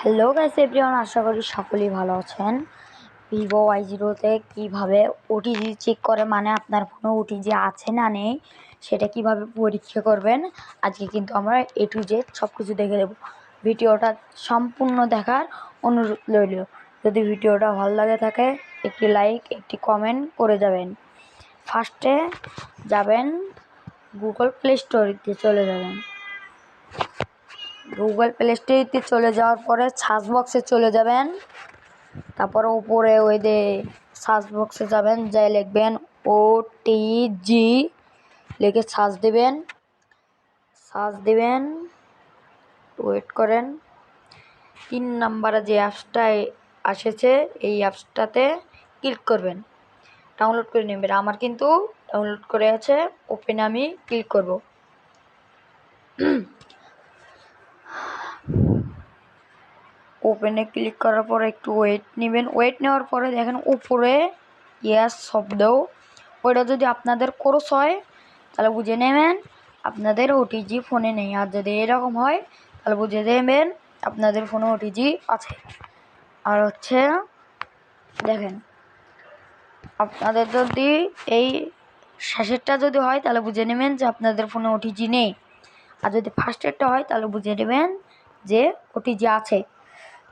Hello guys everyone, আশা করি সকলেই ভালো আছেন। ভিভো Y0তে কীভাবে ওটিজি চেক করে, মানে আপনার ফোনে ওটিজি আছে না নেই সেটা কিভাবে পরীক্ষা করবেন, আজকে কিন্তু আমরা A to Z সব কিছু দেখে দেব। ভিডিওটা সম্পূর্ণ দেখার অনুরোধ রইল। যদি ভিডিওটা ভালো লাগে থাকে একটি লাইক একটি কমেন্ট করে যাবেন। ফার্স্টে যাবেন গুগল প্লে স্টোরেতে চলে যাবেন। গুগল প্লে স্টোরে চলে যাওয়ার পরে সার্চ বক্সে চলে যাবেন। তারপরে উপরে ওই যে সার্চ বক্সে যাবেন, যাই লিখবেন OTG লিখে সার্চ দিবেন। ওয়েট করেন। 3 নম্বরে যে অ্যাপসটা এসেছে এই অ্যাপসটাতে ক্লিক করবেন, ডাউনলোড করে নেবেন। আমার কিন্তু ডাউনলোড করে আছে, ওপেনে আমি ক্লিক করব। ওপেনে ক্লিক করার পরে একটু ওয়েট নেবেন। ওয়েট নেওয়ার পরে দেখেন উপরে ইয়েস শব্দ, ওইটা যদি আপনাদের ক্রস হয় তাহলে বুঝে নেবেন আপনাদের ওটিজি ফোনে নেই। আর যদি এরকম হয় তাহলে বুঝে নেবেন আপনাদের ফোনে ওটিজি আছে। আর হচ্ছে দেখেন আপনাদের যদি এই শেষেরটা যদি হয় তাহলে বুঝে নেবেন যে আপনাদের ফোনে ওটিজি নেই। আর যদি ফার্স্টেরটা হয় তাহলে বুঝে নেবেন যে ওটিজি আছে।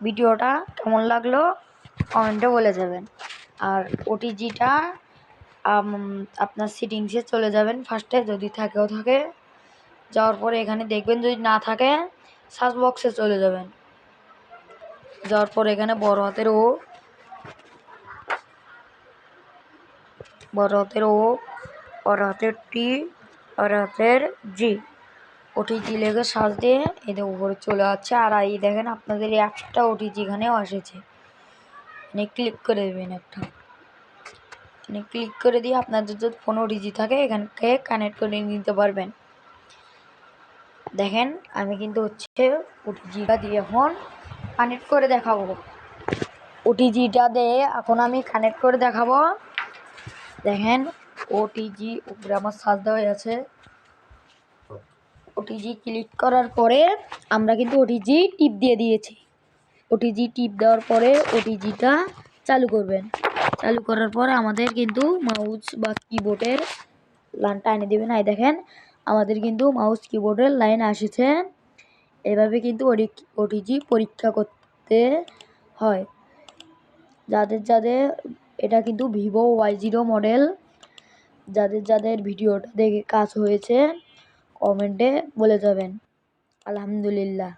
ভিডিওটা কেমন লাগলো কমেন্টে বলে যাবেন। আর ওটিজিটা আপনার সেটিংসে চলে যাবেন ফার্স্টে, যদি থাকে যাওয়ার পরে এখানে দেখবেন, যদি না থাকে সার্চ বক্সে চলে যাবেন। যাওয়ার পরে এখানে বড় হাতের ও, বড় হাতের টি, বড় হাতের জি, ওটিজি লেগে সার্চ দিয়ে এদের উপরে চলে যাচ্ছে। আর এই দেখেন আপনাদের অ্যাপসটা ওটিজি এখানেও এসেছে। এখানে ক্লিক করে দেবেন একটা, এখানে ক্লিক করে দিয়ে আপনাদের যদি ফোন ওটিজি থাকে এখানকে কানেক্ট করে নিতে পারবেন। দেখেন আমি কিন্তু হচ্ছে ওটিজিটা দিয়ে এখন কানেক্ট করে দেখাবো। ওটিজিটা দিয়ে এখন আমি কানেক্ট করে দেখাবো। দেখেন ওটিজি উপরে আমার সার্চ দেওয়া আছে। ওটিজি ক্লিক করার পরে আমরা কিন্তু ওটিজি টিপ দিয়ে দিয়েছি। ওটিজি টিপ দেওয়ার পরে ওটিজিটা চালু করবেন। চালু করার পরে আমাদের কিন্তু মাউস বা কিবোর্ডের লাইনটা এনে দেবেন। এই দেখেন আমাদের কিন্তু মাউস কিবোর্ডের লাইন এসেছে। এভাবে কিন্তু ওটিজি পরীক্ষা করতে হয়। যাদের এটা কিন্তু ভিভো Y0 মডেল, যাদের ভিডিওটা দেখে কাজ হয়েছে কমেন্টে বলে যাবেন। আলহামদুলিল্লাহ।